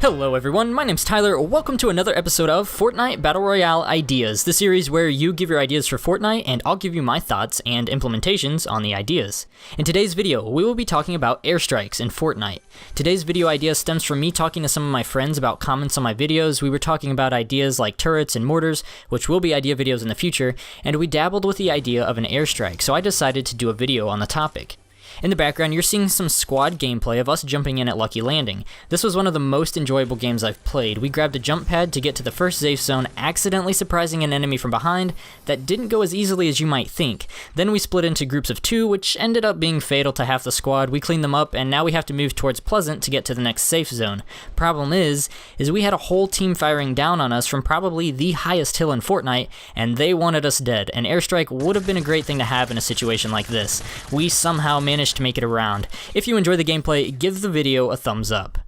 Hello everyone, my name's Tyler. Welcome to another episode of Fortnite Battle Royale Ideas, the series where you give your ideas for Fortnite and I'll give you my thoughts and implementations on the ideas. In today's video, we will be talking about airstrikes in Fortnite. Today's video idea stems from me talking to some of my friends about comments on my videos. We were talking about ideas like turrets and mortars, which will be idea videos in the future, and we dabbled with the idea of an airstrike, so I decided to do a video on the topic. In the background, you're seeing some squad gameplay of us jumping in at Lucky Landing. This was one of the most enjoyable games I've played. We grabbed a jump pad to get to the first safe zone, accidentally surprising an enemy from behind. That didn't go as easily as you might think. Then we split into groups of 2, which ended up being fatal to half the squad. We cleaned them up, and now we have to move towards Pleasant to get to the next safe zone. Problem is we had a whole team firing down on us from probably the highest hill in Fortnite, and they wanted us dead. An airstrike would have been a great thing to have in a situation like this. We somehow managed to make it around. If you enjoy the gameplay, give the video a thumbs up.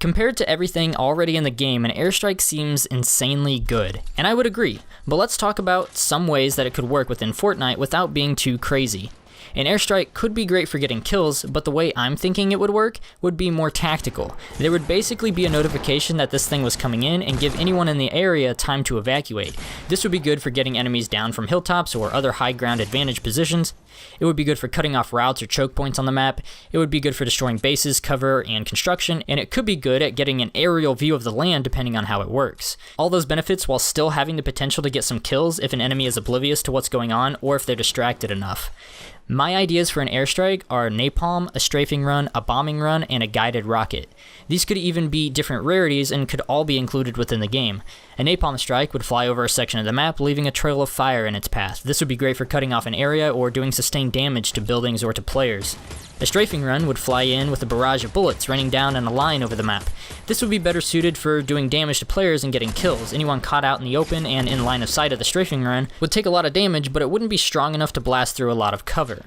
Compared to everything already in the game, an airstrike seems insanely good, and I would agree, but let's talk about some ways that it could work within Fortnite without being too crazy. An airstrike could be great for getting kills, but the way I'm thinking it would work would be more tactical. There would basically be a notification that this thing was coming in and give anyone in the area time to evacuate. This would be good for getting enemies down from hilltops or other high ground advantage positions. It would be good for cutting off routes or choke points on the map. It would be good for destroying bases, cover, and construction, and it could be good at getting an aerial view of the land depending on how it works. All those benefits while still having the potential to get some kills if an enemy is oblivious to what's going on or if they're distracted enough. My ideas for an airstrike are napalm, a strafing run, a bombing run, and a guided rocket. These could even be different rarities and could all be included within the game. A napalm strike would fly over a section of the map, leaving a trail of fire in its path. This would be great for cutting off an area or doing sustained damage to buildings or to players. A strafing run would fly in with a barrage of bullets raining down in a line over the map. This would be better suited for doing damage to players and getting kills. Anyone caught out in the open and in line of sight of the strafing run would take a lot of damage, but it wouldn't be strong enough to blast through a lot of cover.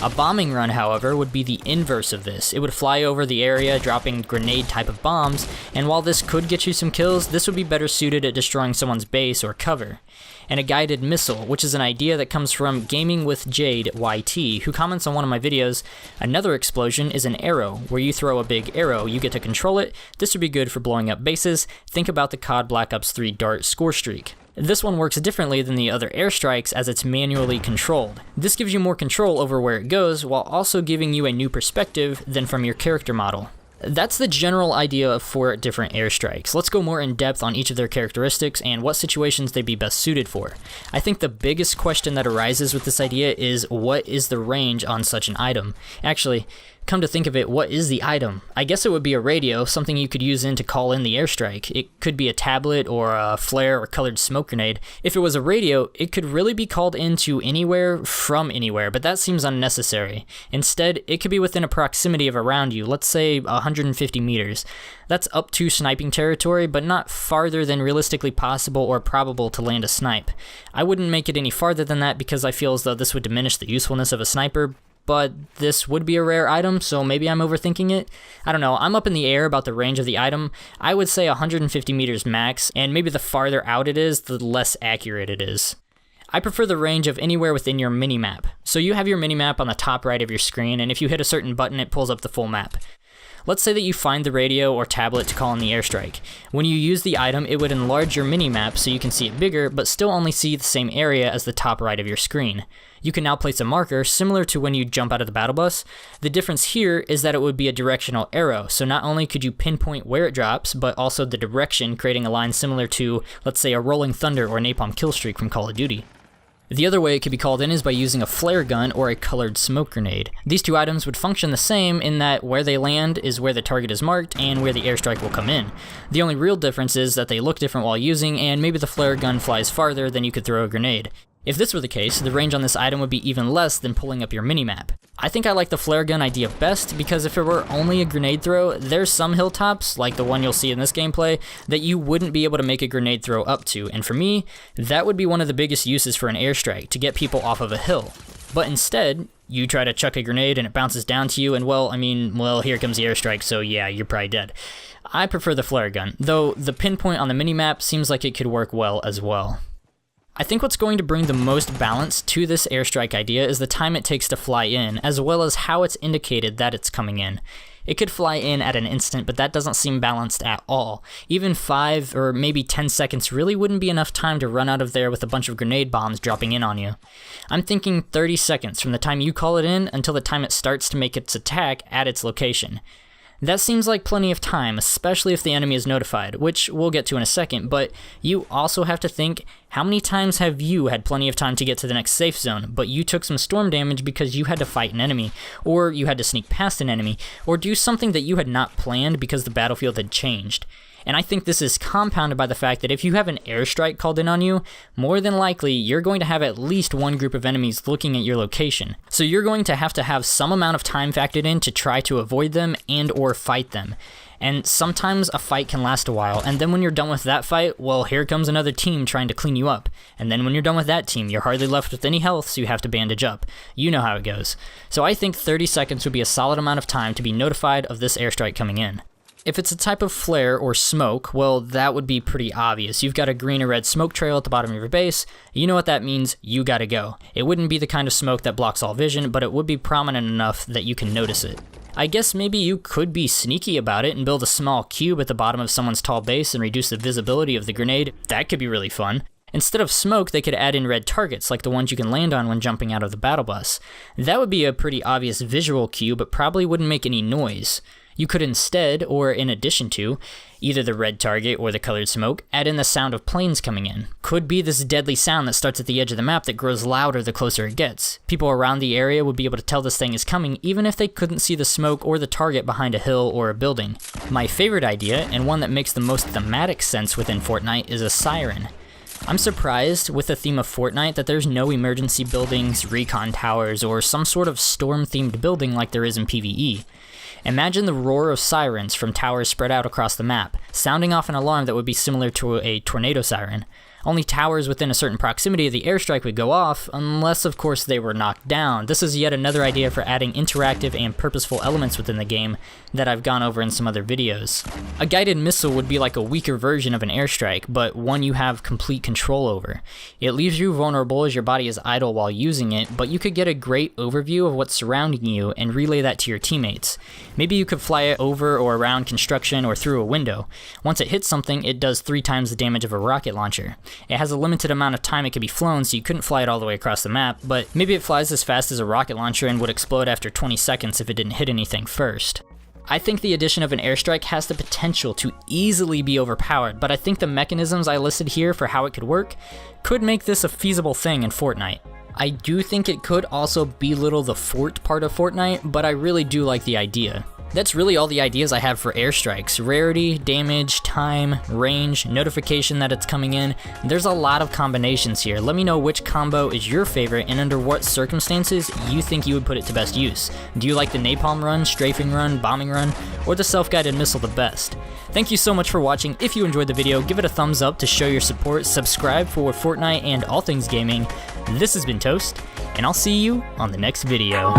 A bombing run, however, would be the inverse of this. It would fly over the area, dropping grenade type of bombs, and while this could get you some kills, this would be better suited at destroying someone's base or cover. And a guided missile, which is an idea that comes from Gaming with Jade YT, who comments on one of my videos. Another explosion is an arrow, where you throw a big arrow, you get to control it. This would be good for blowing up bases. Think about the COD Black Ops 3 dart score streak. This one works differently than the other airstrikes as it's manually controlled. This gives you more control over where it goes while also giving you a new perspective than from your character model. That's the general idea for different airstrikes. Let's go more in depth on each of their characteristics and what situations they'd be best suited for. I think the biggest question that arises with this idea is what is the range on such an item? Actually, come to think of it, what is the item? I guess it would be a radio, something you could use to call in the airstrike. It could be a tablet or a flare or colored smoke grenade. If it was a radio, it could really be called into anywhere from anywhere, but that seems unnecessary. Instead, it could be within a proximity of around you, let's say 150 meters. That's up to sniping territory, but not farther than realistically possible or probable to land a snipe. I wouldn't make it any farther than that because I feel as though this would diminish the usefulness of a sniper, but this would be a rare item, so maybe I'm overthinking it. I don't know, I'm up in the air about the range of the item. I would say 150 meters max, and maybe the farther out it is, the less accurate it is. I prefer the range of anywhere within your minimap. So you have your minimap on the top right of your screen, and if you hit a certain button, it pulls up the full map. Let's say that you find the radio or tablet to call in the airstrike. When you use the item, it would enlarge your minimap so you can see it bigger, but still only see the same area as the top right of your screen. You can now place a marker similar to when you jump out of the battle bus. The difference here is that it would be a directional arrow, so not only could you pinpoint where it drops, but also the direction, creating a line similar to, let's say, a Rolling Thunder or Napalm Killstreak from Call of Duty. The other way it could be called in is by using a flare gun or a colored smoke grenade. These two items would function the same in that where they land is where the target is marked and where the airstrike will come in. The only real difference is that they look different while using, and maybe the flare gun flies farther than you could throw a grenade. If this were the case, the range on this item would be even less than pulling up your minimap. I think I like the flare gun idea best because if it were only a grenade throw, there's some hilltops, like the one you'll see in this gameplay, that you wouldn't be able to make a grenade throw up to, and for me, that would be one of the biggest uses for an airstrike, to get people off of a hill. But instead, you try to chuck a grenade and it bounces down to you, and well, here comes the airstrike, so yeah, you're probably dead. I prefer the flare gun, though the pinpoint on the minimap seems like it could work well as well. I think what's going to bring the most balance to this airstrike idea is the time it takes to fly in, as well as how it's indicated that it's coming in. It could fly in at an instant, but that doesn't seem balanced at all. Even 5 or maybe 10 seconds really wouldn't be enough time to run out of there with a bunch of grenade bombs dropping in on you. I'm thinking 30 seconds from the time you call it in until the time it starts to make its attack at its location. That seems like plenty of time, especially if the enemy is notified, which we'll get to in a second, but you also have to think, how many times have you had plenty of time to get to the next safe zone, but you took some storm damage because you had to fight an enemy, or you had to sneak past an enemy, or do something that you had not planned because the battlefield had changed? And I think this is compounded by the fact that if you have an airstrike called in on you, more than likely you're going to have at least one group of enemies looking at your location. So you're going to have some amount of time factored in to try to avoid them and or fight them. And sometimes a fight can last a while, and then when you're done with that fight, well, here comes another team trying to clean you up. And then when you're done with that team, you're hardly left with any health, so you have to bandage up. You know how it goes. So I think 30 seconds would be a solid amount of time to be notified of this airstrike coming in. If it's a type of flare or smoke, well, that would be pretty obvious. You've got a green or red smoke trail at the bottom of your base. You know what that means, you gotta go. It wouldn't be the kind of smoke that blocks all vision, but it would be prominent enough that you can notice it. I guess maybe you could be sneaky about it and build a small cube at the bottom of someone's tall base and reduce the visibility of the grenade. That could be really fun. Instead of smoke, they could add in red targets, like the ones you can land on when jumping out of the battle bus. That would be a pretty obvious visual cue, but probably wouldn't make any noise. You could instead, or in addition to, either the red target or the colored smoke, add in the sound of planes coming in. Could be this deadly sound that starts at the edge of the map that grows louder the closer it gets. People around the area would be able to tell this thing is coming even if they couldn't see the smoke or the target behind a hill or a building. My favorite idea, and one that makes the most thematic sense within Fortnite, is a siren. I'm surprised, with the theme of Fortnite, that there's no emergency buildings, recon towers, or some sort of storm-themed building like there is in PvE. Imagine the roar of sirens from towers spread out across the map, sounding off an alarm that would be similar to a tornado siren. Only towers within a certain proximity of the airstrike would go off, unless of course they were knocked down. This is yet another idea for adding interactive and purposeful elements within the game that I've gone over in some other videos. A guided missile would be like a weaker version of an airstrike, but one you have complete control over. It leaves you vulnerable as your body is idle while using it, but you could get a great overview of what's surrounding you and relay that to your teammates. Maybe you could fly it over or around construction or through a window. Once it hits something, it does 3 times the damage of a rocket launcher. It has a limited amount of time it can be flown, so you couldn't fly it all the way across the map, but maybe it flies as fast as a rocket launcher and would explode after 20 seconds if it didn't hit anything first. I think the addition of an airstrike has the potential to easily be overpowered, but I think the mechanisms I listed here for how it could work could make this a feasible thing in Fortnite. I do think it could also belittle the fort part of Fortnite, but I really do like the idea. That's really all the ideas I have for airstrikes. Rarity, damage, time, range, notification that it's coming in. There's a lot of combinations here. Let me know which combo is your favorite and under what circumstances you think you would put it to best use. Do you like the napalm run, strafing run, bombing run, or the self-guided missile the best? Thank you so much for watching. If you enjoyed the video, give it a thumbs up to show your support, subscribe for Fortnite and all things gaming. This has been Toast, and I'll see you on the next video.